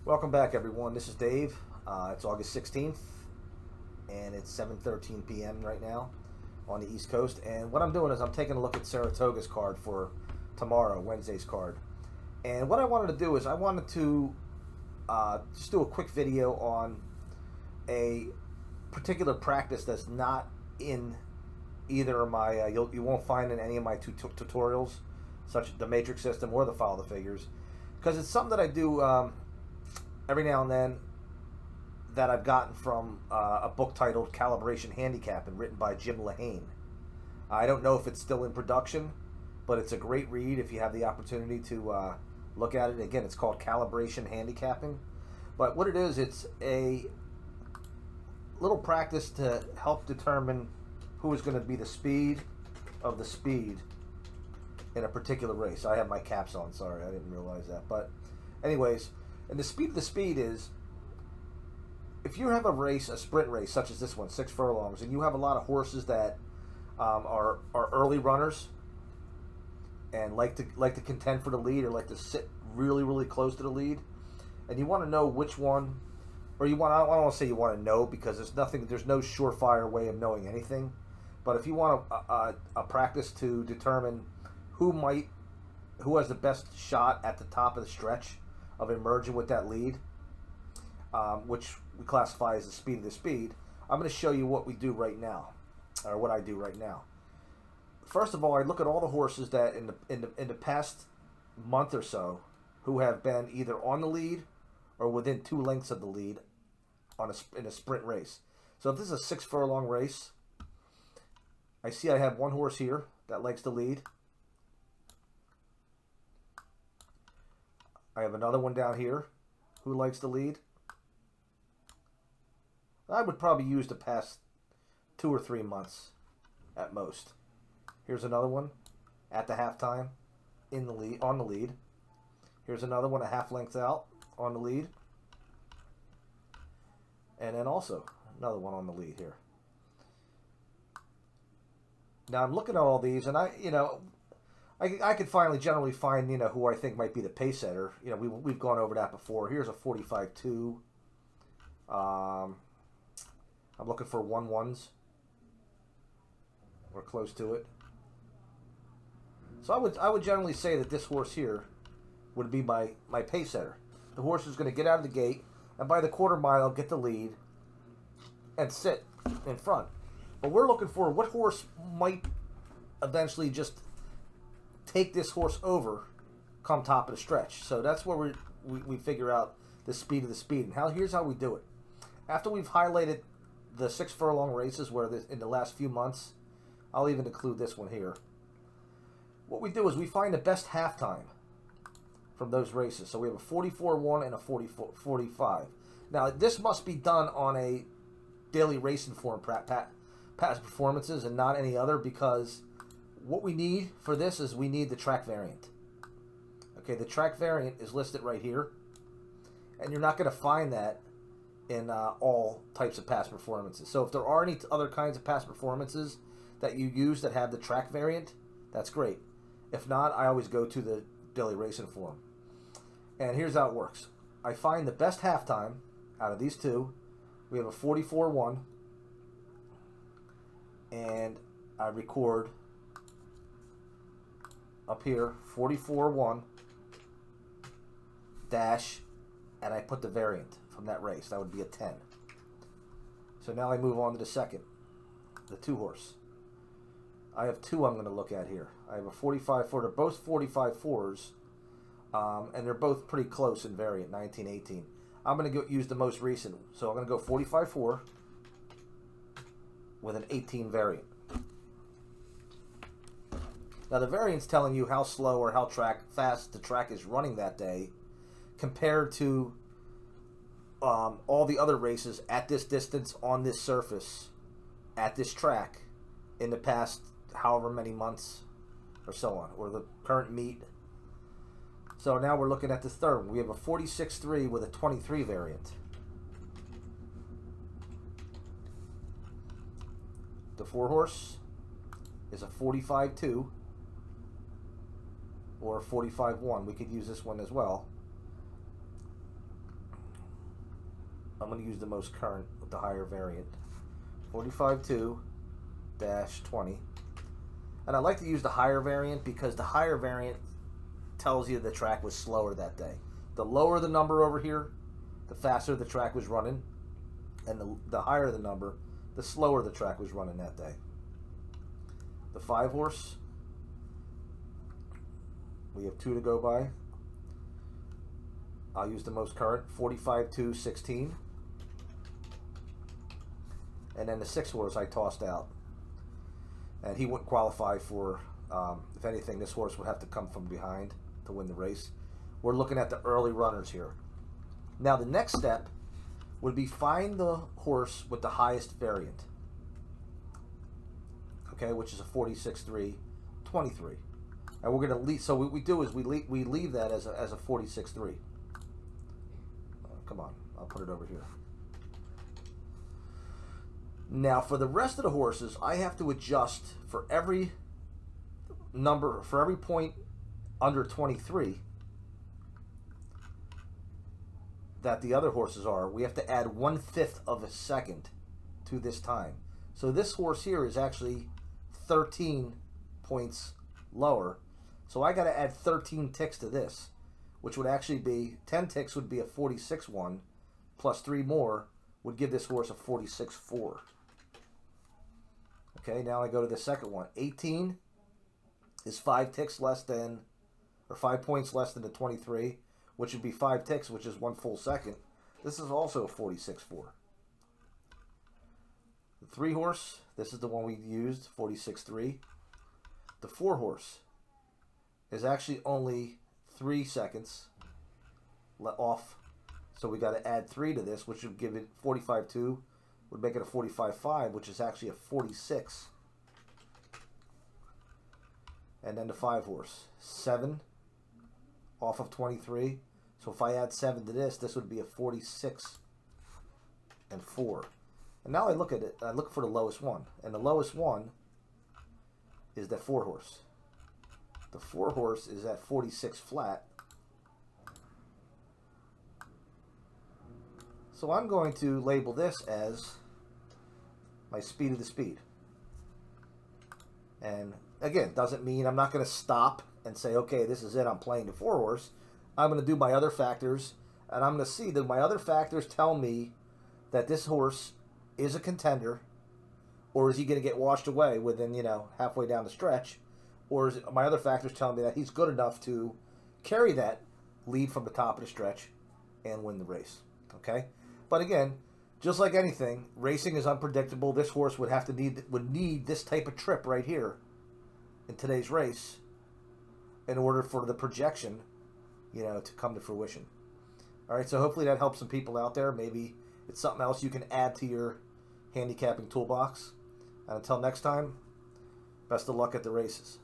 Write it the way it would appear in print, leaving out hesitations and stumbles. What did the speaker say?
Welcome back, everyone. This is Dave. It's August 16th, and it's 7:13 p.m. right now on the East Coast. And what I'm doing is I'm taking a look at Saratoga's card for tomorrow, Wednesday's card. And what I wanted to do is I wanted to just do a quick video on a particular practice that's not in either of my, you won't find in any of my tutorials, such as the matrix system or the follow the figures, because it's something that I do every now and then that I've gotten from a book titled Calibration Handicapping, written by Jim Lehane. I don't know if it's still in production, but it's a great read if you have the opportunity to look at it. Again, it's called Calibration Handicapping. But what it is, it's a little practice to help determine who is going to be the speed of the speed in a particular race. I have my caps on, sorry, I didn't realize that. But anyways, and the speed of the speed is, if you have a race, a sprint race, such as this one, 6 furlongs, and you have a lot of horses that are early runners and like to contend for the lead, or like to sit really close to the lead, and you want to know which one, or you want, I don't want to say you want to know, because there's no surefire way of knowing anything, but if you want a practice to determine who has the best shot at the top of the stretch of emerging with that lead, which we classify as the speed of the speed, I'm going to show you what we do right now, or what I do right now. First of all, I look at all the horses that in the past month or so who have been either on the lead or within 2 lengths of the lead in a sprint race. So if this is a 6 furlong race, I see I have one horse here that likes to lead. I have another one down here who likes to lead. I would probably use the past 2 or 3 months at most. Here's another one at the halftime in the lead, on the lead. Here's another one a half length out on the lead. And then also another one on the lead here. Now I'm looking at all these, and I could finally generally find, who I think might be the pace setter. We've gone over that before. Here's a 45-2. I'm looking for 1-1s. We're close to it. So I would generally say that this horse here would be my pace setter. The horse is going to get out of the gate, and by the quarter mile get the lead and sit in front. But we're looking for what horse might eventually just take this horse over come top of the stretch. So that's where we figure out the speed of the speed. And here's how we do it. After we've highlighted the 6 furlong races where in the last few months, I'll even include this one here. What we do is we find the best halftime from those races. So we have a 44-1 and a 45. Now this must be done on a daily racing form past performances and not any other, because what we need for this is we need the track variant. Okay, the track variant is listed right here, and you're not going to find that in all types of past performances. So if there are any other kinds of past performances that you use that have the track variant, that's great. If not, I always go to the daily racing form. And here's how it works. I find the best halftime out of these two. We have a 44-1, and I record up here 44-1 dash, and I put the variant from that race. That would be a 10. So now I move on to the second, the 2 horse. I have 2 I'm going to look at here. I have a 45-4. They're both 45-4s, and they're both pretty close in variant, 19-18. I'm going to use the most recent. So I'm going to go 45-4 with an 18 variant. Now the variant's telling you how slow or how fast the track is running that day compared to all the other races at this distance, on this surface, at this track in the past however many months or so on, or the current meet. So now we're looking at the third one. We have a 46-3 with a 23 variant. The 4 horse is a 45-2 or a 45-1. We could use this one as well. I'm going to use the most current with the higher variant. 45-2-20. And I like to use the higher variant because the higher variant tells you the track was slower that day. The lower the number over here, the faster the track was running. And the higher the number, the slower the track was running that day. The 5 horse, we have 2 to go by. I'll use the most current, 45-2-16. And then the 6 horse I tossed out. And he wouldn't qualify for, if anything, this horse would have to come from behind to win the race. We're looking at the early runners here. Now the next step would be find the horse with the highest variant. Okay, which is a 46-3-23. And we're going to leave, so what we do is we leave that as a 46-3. Come on, I'll put it over here. Now for the rest of the horses, I have to adjust for every number, for every point under 23 that the other horses are. We have to add 1/5 of a second to this time. So this horse here is actually 13 points lower. So I got to add 13 ticks to this, which would actually be 10 ticks would be a 46-1, plus 3 more would give this horse a 46-4. Okay, now I go to the second one. 18 is 5 ticks less than, or 5 points less than the 23, which would be 5 ticks, which is 1 full second. This is also a 46-4. The 3 horse, this is the one we used, 46-3. The 4 horse is actually only 3 seconds off. So we got to add 3 to this, which would give it 45-2, would make it a 45-5, which is actually a 46. And then the 5 horse, 7 off of 23. So if I add 7 to this would be a 46 and 4. And now I look at it, I look for the lowest one. And the lowest one is the 4 horse. The 4 horse is at 46 flat. So I'm going to label this as my speed of the speed. And again, doesn't mean I'm not going to stop and say, okay, this is it, I'm playing the 4 horse. I'm going to do my other factors, and I'm going to see that my other factors tell me that this horse is a contender, or is he going to get washed away within, halfway down the stretch, or is it, my other factors telling me that he's good enough to carry that lead from the top of the stretch and win the race. Okay? But again, just like anything, racing is unpredictable. This horse would need this type of trip right here in today's race in order for the projection, to come to fruition. All right, so hopefully that helps some people out there. Maybe it's something else you can add to your handicapping toolbox. And until next time, best of luck at the races.